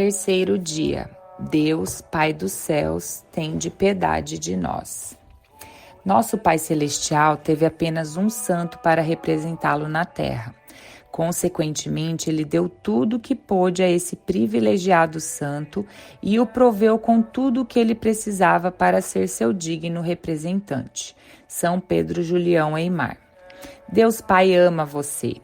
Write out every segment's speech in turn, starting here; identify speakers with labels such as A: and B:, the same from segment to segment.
A: Terceiro dia. Deus, Pai dos céus, tende piedade de nós. Nosso Pai Celestial teve apenas um santo para representá-lo na terra. Consequentemente, ele deu tudo o que pôde a esse privilegiado santo e o proveu com tudo o que ele precisava para ser seu digno representante. São Pedro Julião Eymar. Deus Pai ama você.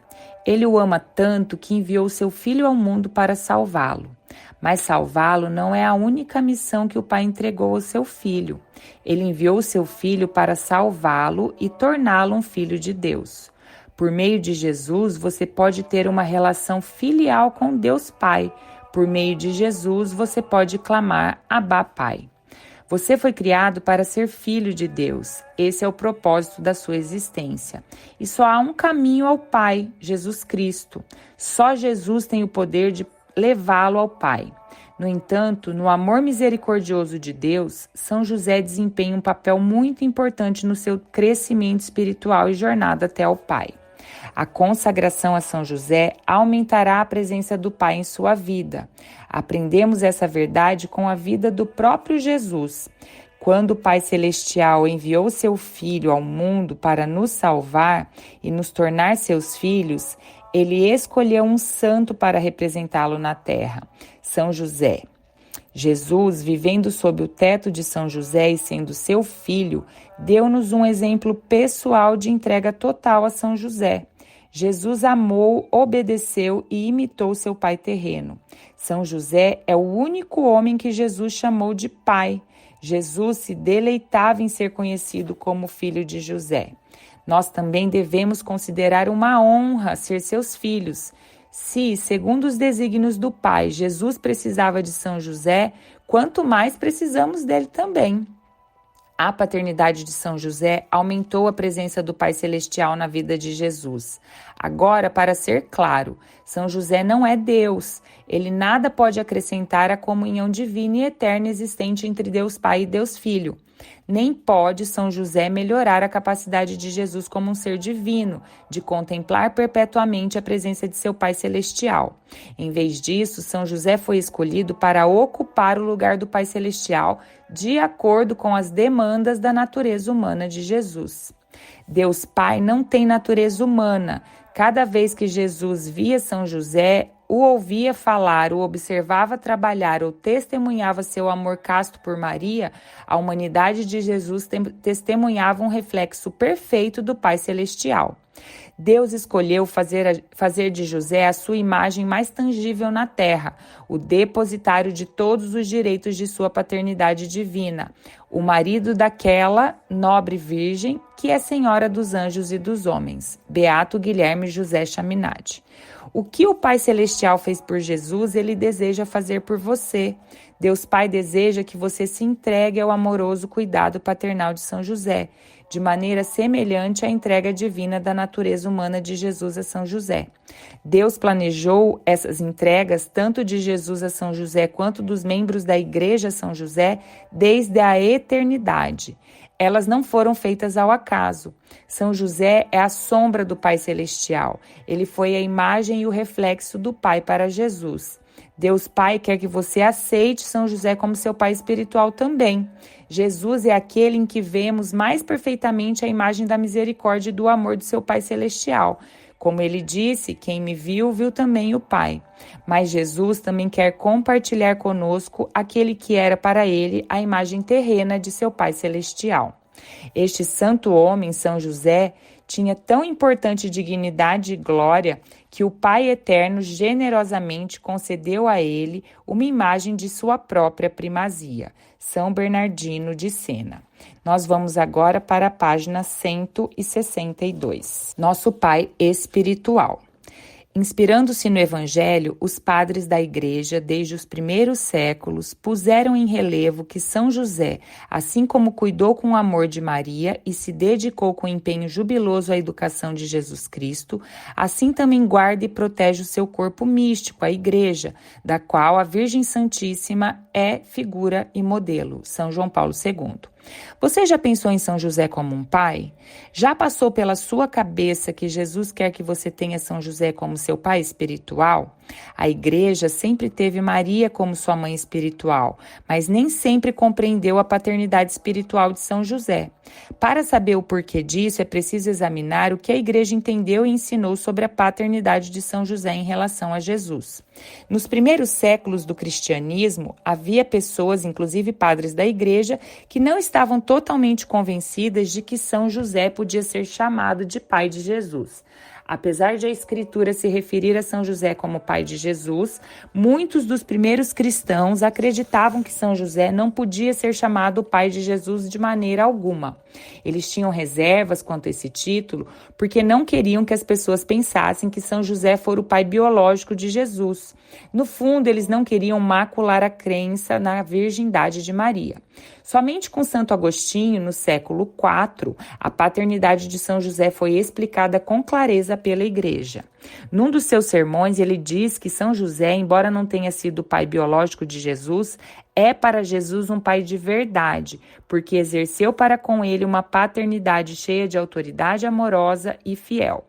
A: Ele o ama tanto que enviou seu Filho ao mundo para salvá-lo. Mas salvá-lo não é a única missão que o Pai entregou ao seu Filho. Ele enviou seu Filho para salvá-lo e torná-lo um filho de Deus. Por meio de Jesus, você pode ter uma relação filial com Deus Pai. Por meio de Jesus, você pode clamar Abba Pai. Você foi criado para ser filho de Deus. Esse é o propósito da sua existência. E só há um caminho ao Pai, Jesus Cristo. Só Jesus tem o poder de levá-lo ao Pai. No entanto, no amor misericordioso de Deus, São José desempenha um papel muito importante no seu crescimento espiritual e jornada até ao Pai. A consagração a São José aumentará a presença do Pai em sua vida. Aprendemos essa verdade com a vida do próprio Jesus. Quando o Pai Celestial enviou seu Filho ao mundo para nos salvar e nos tornar seus filhos, ele escolheu um santo para representá-lo na terra, São José. Jesus, vivendo sob o teto de São José e sendo seu filho, deu-nos um exemplo pessoal de entrega total a São José. Jesus amou, obedeceu e imitou seu pai terreno. São José é o único homem que Jesus chamou de pai. Jesus se deleitava em ser conhecido como filho de José. Nós também devemos considerar uma honra ser seus filhos. Se, segundo os desígnios do Pai, Jesus precisava de São José, quanto mais precisamos dele também. A paternidade de São José aumentou a presença do Pai Celestial na vida de Jesus. Agora, para ser claro, São José não é Deus. Ele nada pode acrescentar à comunhão divina e eterna existente entre Deus Pai e Deus Filho. Nem pode São José melhorar a capacidade de Jesus como um ser divino, de contemplar perpetuamente a presença de seu Pai Celestial. Em vez disso, São José foi escolhido para ocupar o lugar do Pai Celestial de acordo com as demandas da natureza humana de Jesus. Deus Pai não tem natureza humana. Cada vez que Jesus via São José, o ouvia falar, o observava trabalhar ou testemunhava seu amor casto por Maria, a humanidade de Jesus testemunhava um reflexo perfeito do Pai Celestial. Deus escolheu fazer de José a sua imagem mais tangível na terra, o depositário de todos os direitos de sua paternidade divina, o marido daquela nobre virgem que é senhora dos anjos e dos homens, Beato Guilherme José Chaminade. O que o Pai Celestial fez por Jesus, ele deseja fazer por você. Deus Pai deseja que você se entregue ao amoroso cuidado paternal de São José, de maneira semelhante à entrega divina da natureza humana de Jesus a São José. Deus planejou essas entregas tanto de Jesus a São José quanto dos membros da Igreja São José desde a eternidade. Elas não foram feitas ao acaso. São José é a sombra do Pai Celestial. Ele foi a imagem e o reflexo do Pai para Jesus. Deus Pai quer que você aceite São José como seu pai espiritual também. Jesus é aquele em que vemos mais perfeitamente a imagem da misericórdia e do amor do seu Pai Celestial. Como ele disse, quem me viu, viu também o Pai. Mas Jesus também quer compartilhar conosco aquele que era para ele a imagem terrena de seu Pai Celestial. Este santo homem, São José, tinha tão importante dignidade e glória que o Pai Eterno generosamente concedeu a ele uma imagem de sua própria primazia, São Bernardino de Sena. Nós vamos agora para a página 162. Nosso Pai Espiritual. Inspirando-se no Evangelho, os padres da Igreja, desde os primeiros séculos, puseram em relevo que São José, assim como cuidou com amor de Maria e se dedicou com empenho jubiloso à educação de Jesus Cristo, assim também guarda e protege o seu corpo místico, a Igreja, da qual a Virgem Santíssima é figura e modelo, São João Paulo II. Você já pensou em São José como um pai? Já passou pela sua cabeça que Jesus quer que você tenha São José como seu pai espiritual? A igreja sempre teve Maria como sua mãe espiritual, mas nem sempre compreendeu a paternidade espiritual de São José. Para saber o porquê disso, é preciso examinar o que a igreja entendeu e ensinou sobre a paternidade de São José em relação a Jesus. Nos primeiros séculos do cristianismo, havia pessoas, inclusive padres da igreja, que não estavam totalmente convencidas de que São José podia ser chamado de pai de Jesus. Apesar de a Escritura se referir a São José como pai de Jesus, muitos dos primeiros cristãos acreditavam que São José não podia ser chamado pai de Jesus de maneira alguma. Eles tinham reservas quanto a esse título porque não queriam que as pessoas pensassem que São José fora o pai biológico de Jesus. No fundo, eles não queriam macular a crença na virgindade de Maria. Somente com Santo Agostinho, no século IV, a paternidade de São José foi explicada com clareza pela Igreja. Num dos seus sermões, ele diz que São José, embora não tenha sido o pai biológico de Jesus, é para Jesus um pai de verdade, porque exerceu para com ele uma paternidade cheia de autoridade amorosa e fiel.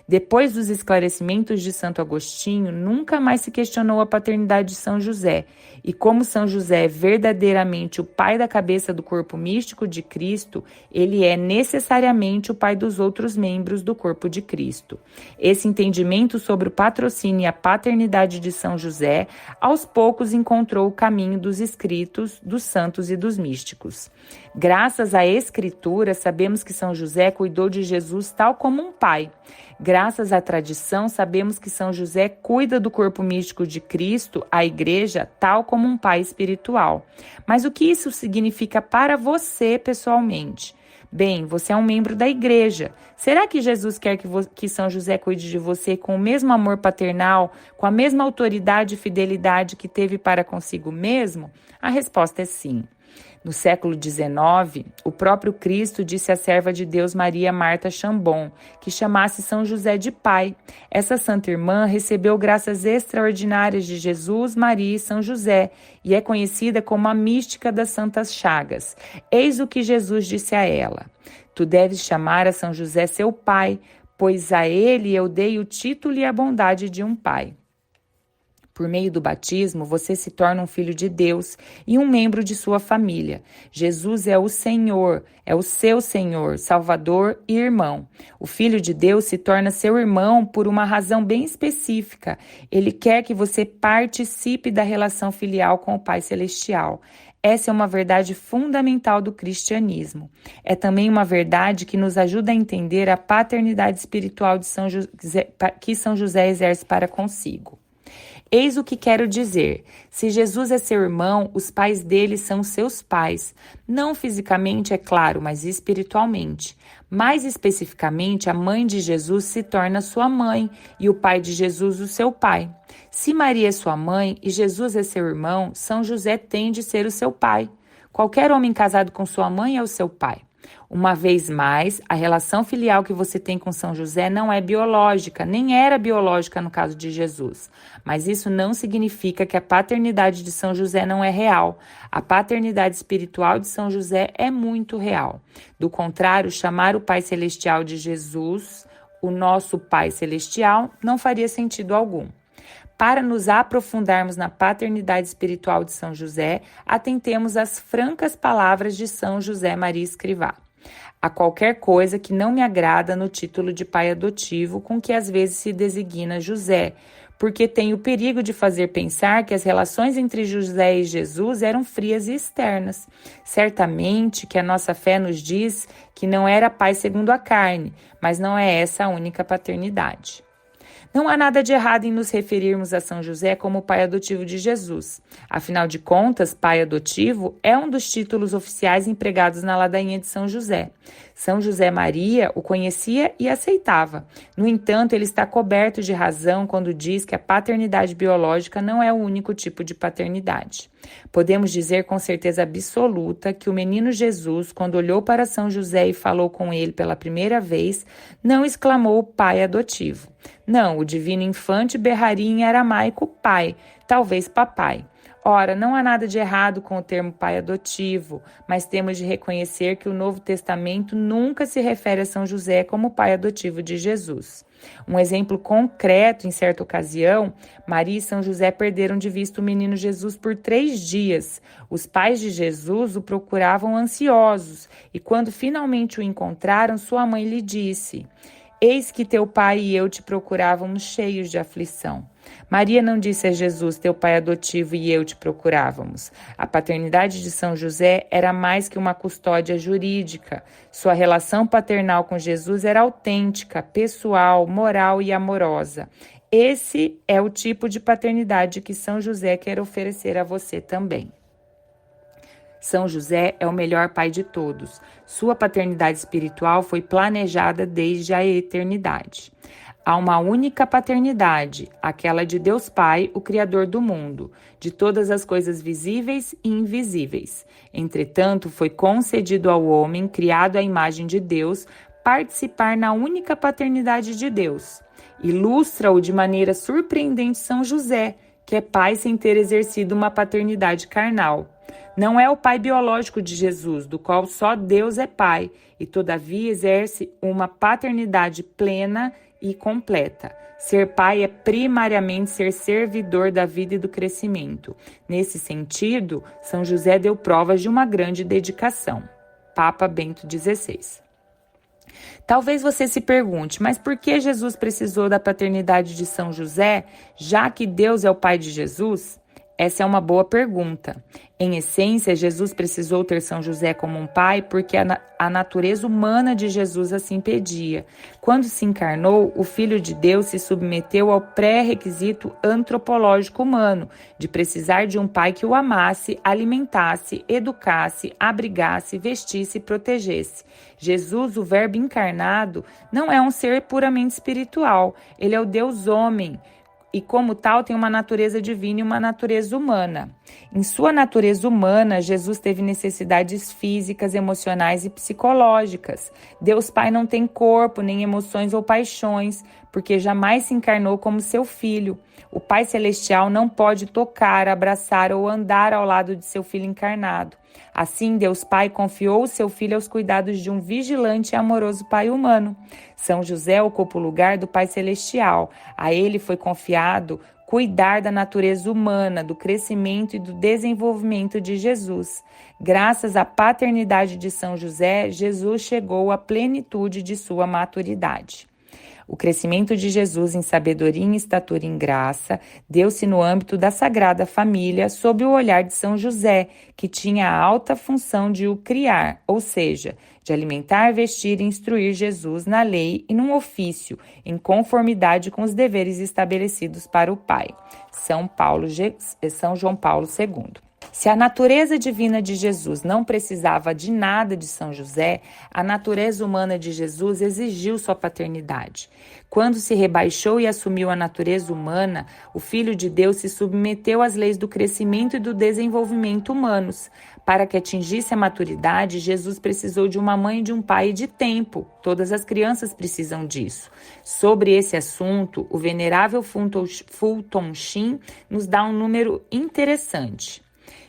A: Depois dos esclarecimentos de Santo Agostinho, nunca mais se questionou a paternidade de São José. E como São José é verdadeiramente o pai da cabeça do corpo místico de Cristo, ele é necessariamente o pai dos outros membros do corpo de Cristo. Esse entendimento sobre o patrocínio e a paternidade de São José, aos poucos encontrou o caminho dos escritos, dos santos e dos místicos. Graças à Escritura, sabemos que São José cuidou de Jesus tal como um pai. Graças à tradição, sabemos que São José cuida do corpo místico de Cristo, a Igreja, tal como um pai espiritual. Mas o que isso significa para você pessoalmente? Bem, você é um membro da Igreja. Será que Jesus quer que São José cuide de você com o mesmo amor paternal, com a mesma autoridade e fidelidade que teve para consigo mesmo? A resposta é sim. No século XIX, o próprio Cristo disse à serva de Deus Maria Marta Chambon que chamasse São José de pai. Essa santa irmã recebeu graças extraordinárias de Jesus, Maria e São José e é conhecida como a mística das Santas Chagas. Eis o que Jesus disse a ela: Tu deves chamar a São José seu pai, pois a ele eu dei o título e a bondade de um pai. Por meio do batismo, você se torna um filho de Deus e um membro de sua família. Jesus é o Senhor, é o seu Senhor, Salvador e irmão. O Filho de Deus se torna seu irmão por uma razão bem específica. Ele quer que você participe da relação filial com o Pai Celestial. Essa é uma verdade fundamental do cristianismo. É também uma verdade que nos ajuda a entender a paternidade espiritual de São José, que São José exerce para consigo. Eis o que quero dizer. Se Jesus é seu irmão, os pais dele são seus pais. Não fisicamente, é claro, mas espiritualmente. Mais especificamente, a mãe de Jesus se torna sua mãe e o pai de Jesus o seu pai. Se Maria é sua mãe e Jesus é seu irmão, São José tem de ser o seu pai. Qualquer homem casado com sua mãe é o seu pai. Uma vez mais, a relação filial que você tem com São José não é biológica, nem era biológica no caso de Jesus. Mas isso não significa que a paternidade de São José não é real. A paternidade espiritual de São José é muito real. Do contrário, chamar o Pai Celestial de Jesus, o nosso Pai Celestial, não faria sentido algum. Para nos aprofundarmos na paternidade espiritual de São José, atentemos às francas palavras de São José Maria Escrivá. Há qualquer coisa que não me agrada no título de pai adotivo com que às vezes se designa José, porque tem o perigo de fazer pensar que as relações entre José e Jesus eram frias e externas. Certamente que a nossa fé nos diz que não era pai segundo a carne, mas não é essa a única paternidade. Não há nada de errado em nos referirmos a São José como pai adotivo de Jesus. Afinal de contas, pai adotivo é um dos títulos oficiais empregados na ladainha de São José. São José Maria o conhecia e aceitava. No entanto, ele está coberto de razão quando diz que a paternidade biológica não é o único tipo de paternidade. Podemos dizer com certeza absoluta que o menino Jesus, quando olhou para São José e falou com ele pela primeira vez, não exclamou pai adotivo. Não, o divino infante berraria em aramaico pai, talvez papai. Ora, não há nada de errado com o termo pai adotivo, mas temos de reconhecer que o Novo Testamento nunca se refere a São José como pai adotivo de Jesus. Um exemplo concreto, em certa ocasião, Maria e São José perderam de vista o menino Jesus por 3 dias. Os pais de Jesus o procuravam ansiosos e, quando finalmente o encontraram, sua mãe lhe disse: Eis que teu pai e eu te procurávamos cheios de aflição. Maria não disse a Jesus, teu pai adotivo e eu te procurávamos. A paternidade de São José era mais que uma custódia jurídica. Sua relação paternal com Jesus era autêntica, pessoal, moral e amorosa. Esse é o tipo de paternidade que São José quer oferecer a você também. São José é o melhor pai de todos. Sua paternidade espiritual foi planejada desde a eternidade. Há uma única paternidade, aquela de Deus Pai, o Criador do mundo, de todas as coisas visíveis e invisíveis. Entretanto, foi concedido ao homem, criado à imagem de Deus, participar na única paternidade de Deus. Ilustra-o de maneira surpreendente São José, que é pai sem ter exercido uma paternidade carnal. Não é o pai biológico de Jesus, do qual só Deus é pai, e todavia exerce uma paternidade plena e completa. Ser pai é primariamente ser servidor da vida e do crescimento. Nesse sentido, São José deu provas de uma grande dedicação. Papa Bento XVI. Talvez você se pergunte, mas por que Jesus precisou da paternidade de São José, já que Deus é o pai de Jesus? Essa é uma boa pergunta. Em essência, Jesus precisou ter São José como um pai porque a natureza humana de Jesus assim pedia. Quando se encarnou, o Filho de Deus se submeteu ao pré-requisito antropológico humano, de precisar de um pai que o amasse, alimentasse, educasse, abrigasse, vestisse e protegesse. Jesus, o Verbo encarnado, não é um ser puramente espiritual, ele é o Deus homem, e como tal tem uma natureza divina e uma natureza humana. Em sua natureza humana, Jesus teve necessidades físicas, emocionais e psicológicas. Deus Pai não tem corpo, nem emoções ou paixões, porque jamais se encarnou como seu filho. O Pai Celestial não pode tocar, abraçar ou andar ao lado de seu filho encarnado. Assim, Deus Pai confiou o seu filho aos cuidados de um vigilante e amoroso pai humano. São José ocupa o lugar do Pai Celestial. A ele foi confiado cuidar da natureza humana, do crescimento e do desenvolvimento de Jesus. Graças à paternidade de São José, Jesus chegou à plenitude de sua maturidade. O crescimento de Jesus em sabedoria, em estatura e em graça deu-se no âmbito da Sagrada Família, sob o olhar de São José, que tinha a alta função de o criar, ou seja, de alimentar, vestir e instruir Jesus na lei e num ofício, em conformidade com os deveres estabelecidos para o Pai. São João Paulo II. Se a natureza divina de Jesus não precisava de nada de São José, a natureza humana de Jesus exigiu sua paternidade. Quando se rebaixou e assumiu a natureza humana, o Filho de Deus se submeteu às leis do crescimento e do desenvolvimento humanos. Para que atingisse a maturidade, Jesus precisou de uma mãe, de um pai e de tempo. Todas as crianças precisam disso. Sobre esse assunto, o venerável Fulton Sheen nos dá um número interessante.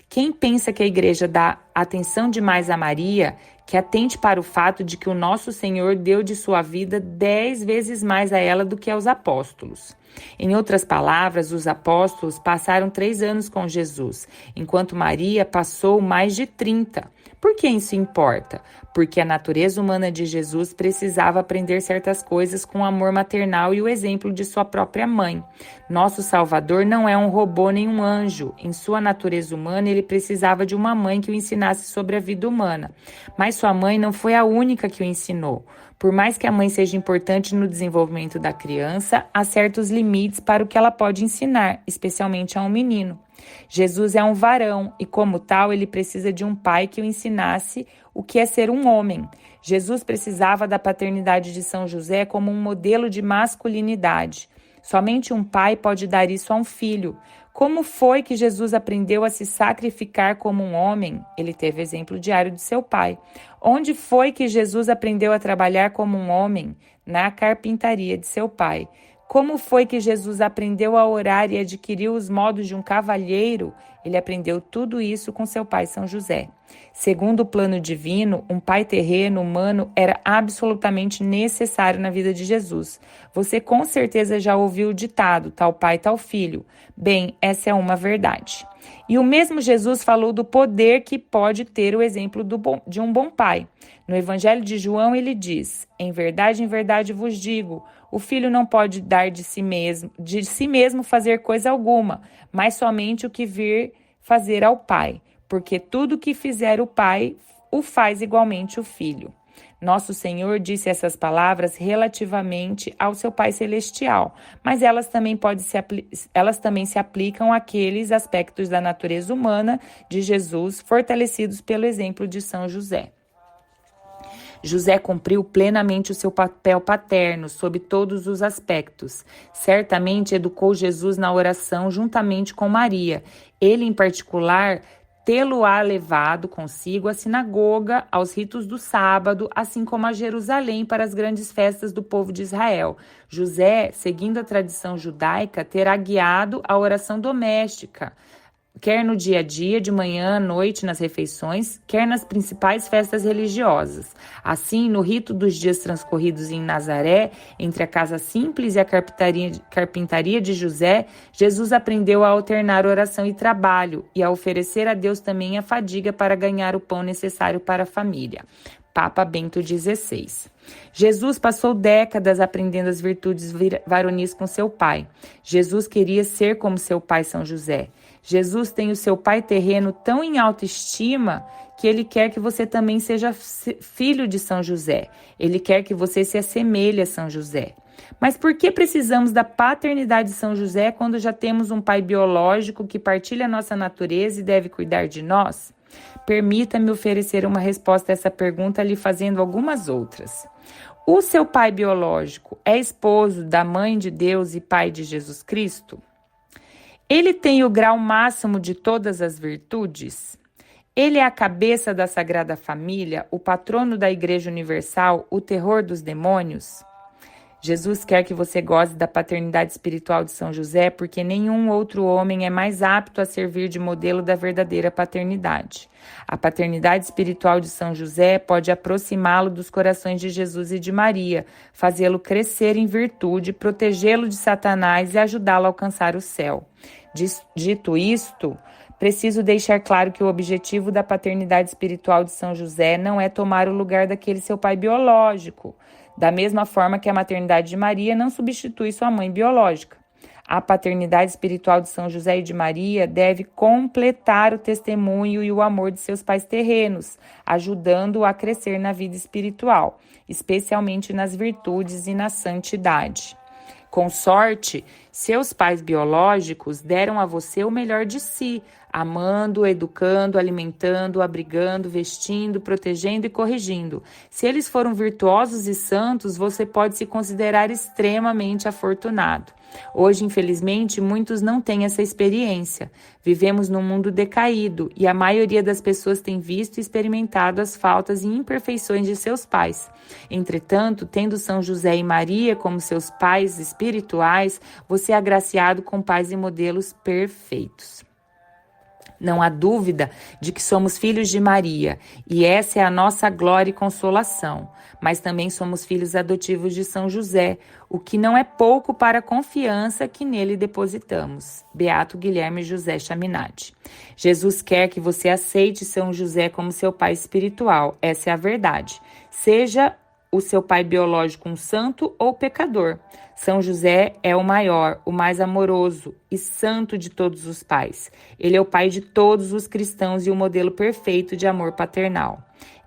A: Quem pensa que a igreja dá atenção demais a Maria, que atente para o fato de que o nosso Senhor deu de sua vida 10 vezes mais a ela do que aos apóstolos. Em outras palavras, os apóstolos passaram 3 anos com Jesus, enquanto Maria passou mais de 30. Por que isso importa? Porque a natureza humana de Jesus precisava aprender certas coisas com o amor maternal e o exemplo de sua própria mãe. Nosso Salvador não é um robô nem um anjo. Em sua natureza humana, ele precisava de uma mãe que o ensinasse sobre a vida humana. Mas sua mãe não foi a única que o ensinou. Por mais que a mãe seja importante no desenvolvimento da criança, há certos limites para o que ela pode ensinar, especialmente a um menino. Jesus é um varão e, como tal, ele precisa de um pai que o ensinasse o que é ser um homem. Jesus precisava da paternidade de São José como um modelo de masculinidade. Somente um pai pode dar isso a um filho. Como foi que Jesus aprendeu a se sacrificar como um homem? Ele teve exemplo diário de seu pai. Onde foi que Jesus aprendeu a trabalhar como um homem? Na carpintaria de seu pai. Como foi que Jesus aprendeu a orar e adquiriu os modos de um cavalheiro? Ele aprendeu tudo isso com seu pai São José. Segundo o plano divino, um pai terreno humano era absolutamente necessário na vida de Jesus. Você com certeza já ouviu o ditado, tal pai, tal filho. Bem, essa é uma verdade. E o mesmo Jesus falou do poder que pode ter o exemplo de um bom pai. No Evangelho de João ele diz, em verdade vos digo, o filho não pode dar de si mesmo fazer coisa alguma, mas somente o que vir fazer ao pai, porque tudo que fizer o pai, o faz igualmente o filho. Nosso Senhor disse essas palavras relativamente ao seu Pai Celestial, mas elas também se aplicam àqueles aspectos da natureza humana de Jesus, fortalecidos pelo exemplo de São José. José cumpriu plenamente o seu papel paterno sob todos os aspectos. Certamente educou Jesus na oração juntamente com Maria. Ele, em particular, tê-lo-á levado consigo à sinagoga, aos ritos do sábado, assim como a Jerusalém para as grandes festas do povo de Israel. José, seguindo a tradição judaica, terá guiado a oração doméstica, quer no dia a dia, de manhã à noite nas refeições, quer nas principais festas religiosas. Assim, no rito dos dias transcorridos em Nazaré, entre a casa simples e a carpintaria de José, Jesus aprendeu a alternar oração e trabalho e a oferecer a Deus também a fadiga para ganhar o pão necessário para a família. Papa Bento XVI. Jesus passou décadas aprendendo as virtudes varonis com seu pai. Jesus queria ser como seu pai São José. Jesus tem o seu pai terreno tão em autoestima que ele quer que você também seja filho de São José. Ele quer que você se assemelhe a São José. Mas por que precisamos da paternidade de São José quando já temos um pai biológico que partilha nossa natureza e deve cuidar de nós? Permita-me oferecer uma resposta a essa pergunta lhe fazendo algumas outras. O seu pai biológico é esposo da Mãe de Deus e pai de Jesus Cristo? Ele tem o grau máximo de todas as virtudes? Ele é a cabeça da Sagrada Família, o patrono da Igreja Universal, o terror dos demônios? Jesus quer que você goze da paternidade espiritual de São José, porque nenhum outro homem é mais apto a servir de modelo da verdadeira paternidade. A paternidade espiritual de São José pode aproximá-lo dos corações de Jesus e de Maria, fazê-lo crescer em virtude, protegê-lo de Satanás e ajudá-lo a alcançar o céu. Dito isto, preciso deixar claro que o objetivo da paternidade espiritual de São José não é tomar o lugar daquele seu pai biológico, da mesma forma que a maternidade de Maria não substitui sua mãe biológica. A paternidade espiritual de São José e de Maria deve completar o testemunho e o amor de seus pais terrenos, ajudando-o a crescer na vida espiritual, especialmente nas virtudes e na santidade. Com sorte, seus pais biológicos deram a você o melhor de si, amando, educando, alimentando, abrigando, vestindo, protegendo e corrigindo. Se eles foram virtuosos e santos, você pode se considerar extremamente afortunado. Hoje, infelizmente, muitos não têm essa experiência. Vivemos num mundo decaído e a maioria das pessoas tem visto e experimentado as faltas e imperfeições de seus pais. Entretanto, tendo São José e Maria como seus pais espirituais, você é agraciado com pais e modelos perfeitos. Não há dúvida de que somos filhos de Maria, e essa é a nossa glória e consolação. Mas também somos filhos adotivos de São José, o que não é pouco para a confiança que nele depositamos. Beato Guilherme José Chaminade. Jesus quer que você aceite São José como seu pai espiritual, essa é a verdade. Seja o seu pai biológico um santo ou pecador. São José é o maior, o mais amoroso e santo de todos os pais. Ele é o pai de todos os cristãos e o modelo perfeito de amor paternal.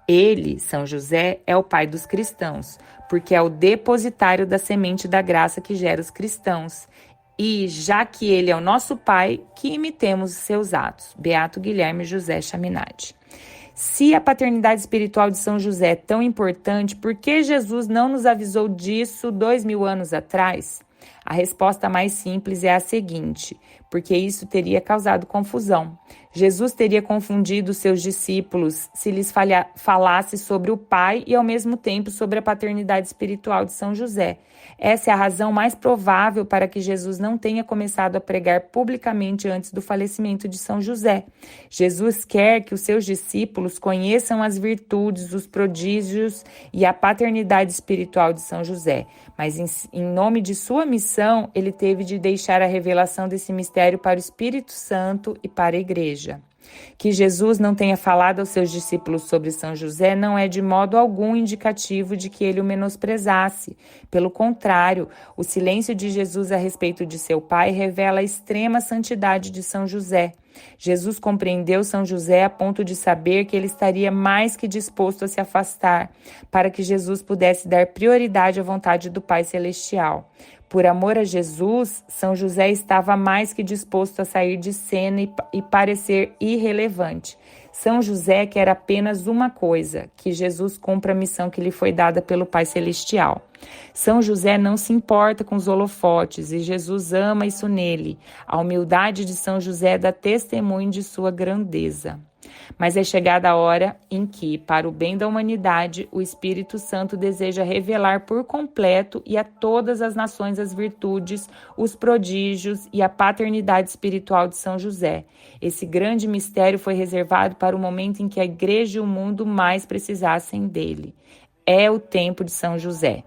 A: Ele, São José, é o pai dos cristãos, porque é o depositário da semente da graça que gera os cristãos. E, já que ele é o nosso pai, que imitemos os seus atos. Beato Guilherme José Chaminade. Se a paternidade espiritual de São José é tão importante, por que Jesus não nos avisou disso 2000 anos atrás? A resposta mais simples é a seguinte: porque isso teria causado confusão. Jesus teria confundido seus discípulos se lhes falasse sobre o Pai e, ao mesmo tempo, sobre a paternidade espiritual de São José. Essa é a razão mais provável para que Jesus não tenha começado a pregar publicamente antes do falecimento de São José. Jesus quer que os seus discípulos conheçam as virtudes, os prodígios e a paternidade espiritual de São José, mas em nome de sua missão, ele teve de deixar a revelação desse mistério para o Espírito Santo e para a Igreja. Que Jesus não tenha falado aos seus discípulos sobre São José não é de modo algum indicativo de que ele o menosprezasse. Pelo contrário, o silêncio de Jesus a respeito de seu pai revela a extrema santidade de São José. Jesus compreendeu São José a ponto de saber que ele estaria mais que disposto a se afastar, para que Jesus pudesse dar prioridade à vontade do Pai Celestial. Por amor a Jesus, São José estava mais que disposto a sair de cena e parecer irrelevante. São José quer apenas uma coisa: que Jesus cumpra a missão que lhe foi dada pelo Pai Celestial. São José não se importa com os holofotes e Jesus ama isso nele. A humildade de São José dá testemunho de sua grandeza. Mas é chegada a hora em que, para o bem da humanidade, o Espírito Santo deseja revelar por completo e a todas as nações as virtudes, os prodígios e a paternidade espiritual de São José. Esse grande mistério foi reservado para o momento em que a Igreja e o mundo mais precisassem dele. É o tempo de São José.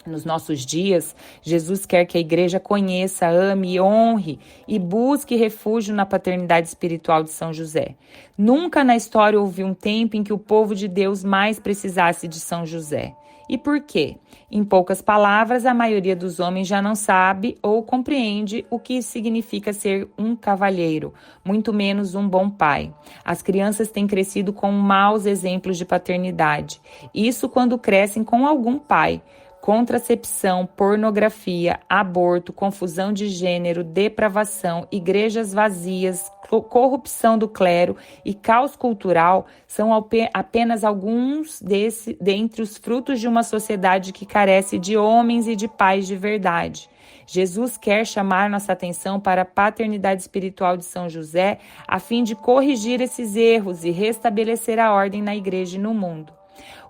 A: Nos nossos dias, Jesus quer que a Igreja conheça, ame, honre e busque refúgio na paternidade espiritual de São José. Nunca na história houve um tempo em que o povo de Deus mais precisasse de São José. E por quê? Em poucas palavras, a maioria dos homens já não sabe ou compreende o que significa ser um cavalheiro, muito menos um bom pai. As crianças têm crescido com maus exemplos de paternidade. Isso quando crescem com algum pai. Contracepção, pornografia, aborto, confusão de gênero, depravação, igrejas vazias, corrupção do clero e caos cultural são apenas alguns dentre os frutos de uma sociedade que carece de homens e de pais de verdade. Jesus quer chamar nossa atenção para a paternidade espiritual de São José a fim de corrigir esses erros e restabelecer a ordem na igreja e no mundo.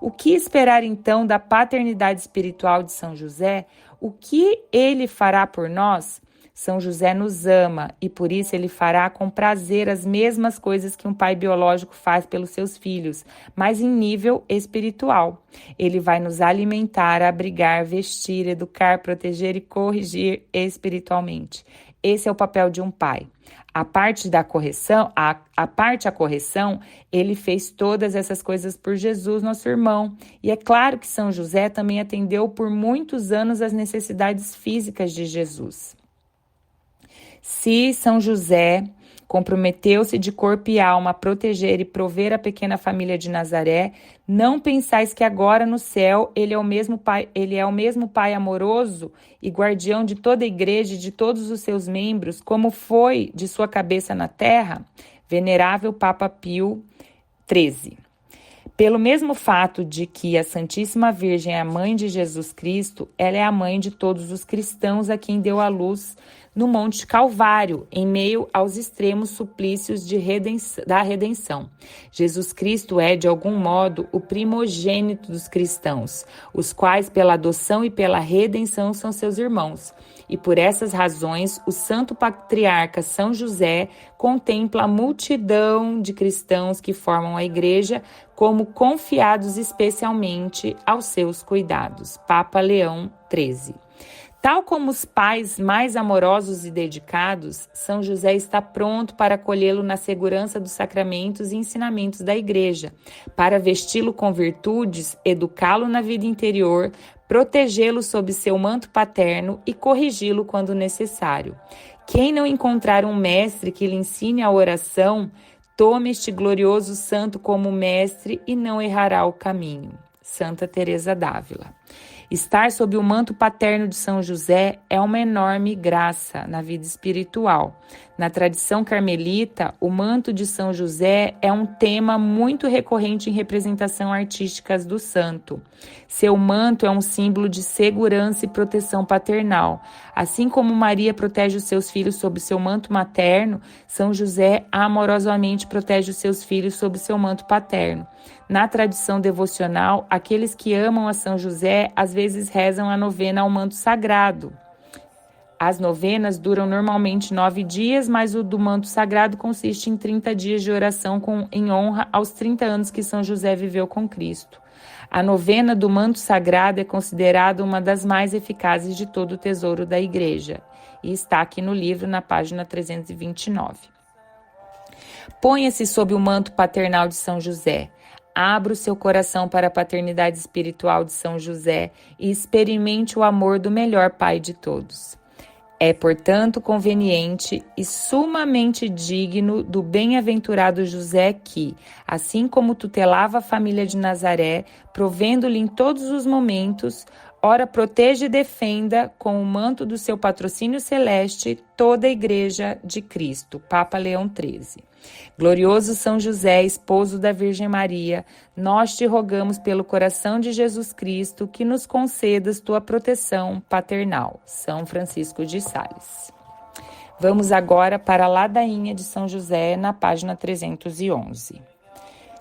A: O que esperar então da paternidade espiritual de São José? O que ele fará por nós? São José nos ama e por isso ele fará com prazer as mesmas coisas que um pai biológico faz pelos seus filhos, mas em nível espiritual. Ele vai nos alimentar, abrigar, vestir, educar, proteger e corrigir espiritualmente. Esse é o papel de um pai. A parte a correção, ele fez todas essas coisas por Jesus, nosso irmão. E é claro que São José também atendeu por muitos anos as necessidades físicas de Jesus. Se São José comprometeu-se de corpo e alma a proteger e prover a pequena família de Nazaré, não pensais que agora no céu ele é o mesmo pai amoroso e guardião de toda a igreja e de todos os seus membros, como foi de sua cabeça na terra? Venerável Papa Pio XIII. Pelo mesmo fato de que a Santíssima Virgem é a mãe de Jesus Cristo, ela é a mãe de todos os cristãos a quem deu a luz no Monte Calvário, em meio aos extremos suplícios da redenção. Jesus Cristo é, de algum modo, o primogênito dos cristãos, os quais, pela adoção e pela redenção, são seus irmãos. E por essas razões, o Santo Patriarca São José contempla a multidão de cristãos que formam a Igreja como confiados especialmente aos seus cuidados. Papa Leão XIII. Tal como os pais mais amorosos e dedicados, São José está pronto para acolhê-lo na segurança dos sacramentos e ensinamentos da Igreja, para vesti-lo com virtudes, educá-lo na vida interior, protegê-lo sob seu manto paterno e corrigi-lo quando necessário. Quem não encontrar um mestre que lhe ensine a oração, tome este glorioso santo como mestre e não errará o caminho. Santa Teresa d'Ávila. Estar sob o manto paterno de São José é uma enorme graça na vida espiritual. Na tradição carmelita, o manto de São José é um tema muito recorrente em representações artísticas do santo. Seu manto é um símbolo de segurança e proteção paternal. Assim como Maria protege os seus filhos sob seu manto materno, São José amorosamente protege os seus filhos sob seu manto paterno. Na tradição devocional, aqueles que amam a São José às vezes rezam a novena ao manto sagrado. As novenas duram normalmente 9 dias, mas o do manto sagrado consiste em 30 dias de oração em honra aos 30 anos que São José viveu com Cristo. A novena do manto sagrado é considerada uma das mais eficazes de todo o tesouro da Igreja e está aqui no livro, na página 329. Ponha-se sob o manto paternal de São José. Abra o seu coração para a paternidade espiritual de São José e experimente o amor do melhor Pai de todos. É, portanto, conveniente e sumamente digno do bem-aventurado José que, assim como tutelava a família de Nazaré, provendo-lhe em todos os momentos, ora proteja e defenda com o manto do seu patrocínio celeste toda a Igreja de Cristo. Papa Leão XIII. Glorioso São José, esposo da Virgem Maria, nós te rogamos pelo coração de Jesus Cristo que nos concedas tua proteção paternal. São Francisco de Sales. Vamos agora para a ladainha de São José na página 311.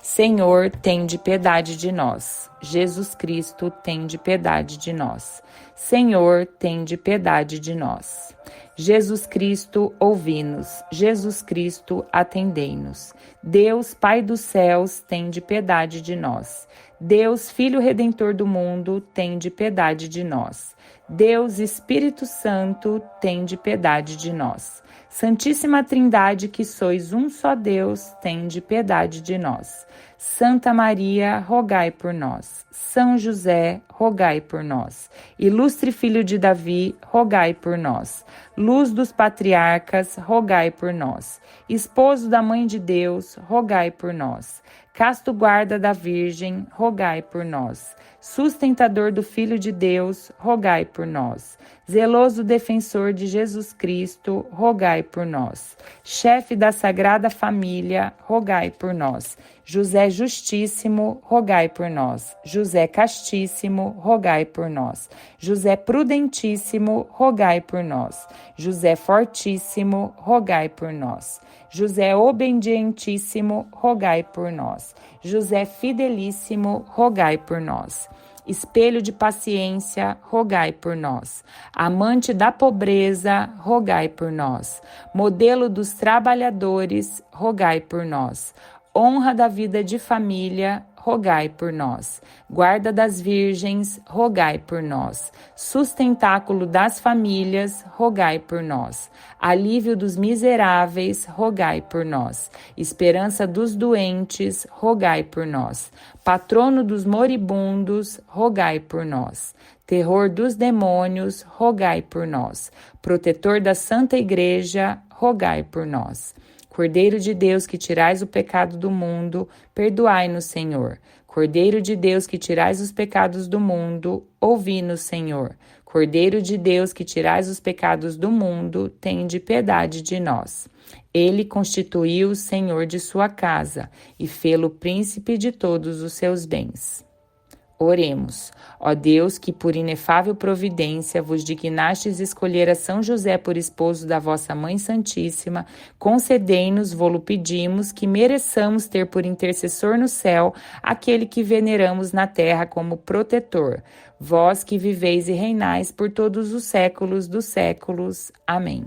A: Senhor, tende piedade de nós. Jesus Cristo, tende piedade de nós. Senhor, tende piedade de nós. Jesus Cristo, ouvi-nos. Jesus Cristo, atendei-nos. Deus, Pai dos céus, tende piedade de nós. Deus, Filho Redentor do mundo, tende piedade de nós. Deus, Espírito Santo, tende piedade de nós. Santíssima Trindade, que sois um só Deus, tende piedade de nós. Santa Maria, rogai por nós. São José, rogai por nós. Ilustre Filho de Davi, rogai por nós. Luz dos patriarcas, rogai por nós. Esposo da Mãe de Deus, rogai por nós. Casto guarda da Virgem, rogai por nós. Sustentador do Filho de Deus, rogai por nós. Zeloso defensor de Jesus Cristo, rogai por nós. Chefe da Sagrada Família, rogai por nós. José Justíssimo, rogai por nós. José Castíssimo, rogai por nós. José Prudentíssimo, rogai por nós. José Fortíssimo, rogai por nós. José Obedientíssimo, rogai por nós. José Fidelíssimo, rogai por nós. Espelho de paciência, rogai por nós. Amante da pobreza, rogai por nós. Modelo dos trabalhadores, rogai por nós. Honra da vida de família, rogai por nós. Guarda das virgens, rogai por nós. Sustentáculo das famílias, rogai por nós. Alívio dos miseráveis, rogai por nós. Esperança dos doentes, rogai por nós. Patrono dos moribundos, rogai por nós. Terror dos demônios, rogai por nós. Protetor da Santa Igreja, rogai por nós. Cordeiro de Deus, que tirais o pecado do mundo, perdoai-nos, Senhor. Cordeiro de Deus, que tirais os pecados do mundo, ouvi-nos, Senhor. Cordeiro de Deus, que tirais os pecados do mundo, tende piedade de nós. Ele constituiu o Senhor de sua casa e fê-lo príncipe de todos os seus bens. Oremos. Ó Deus, que por inefável providência vos dignastes escolher a São José por esposo da vossa Mãe Santíssima, concedei-nos, vô-lo pedimos, que mereçamos ter por intercessor no céu aquele que veneramos na terra como protetor. Vós que viveis e reinais por todos os séculos dos séculos. Amém.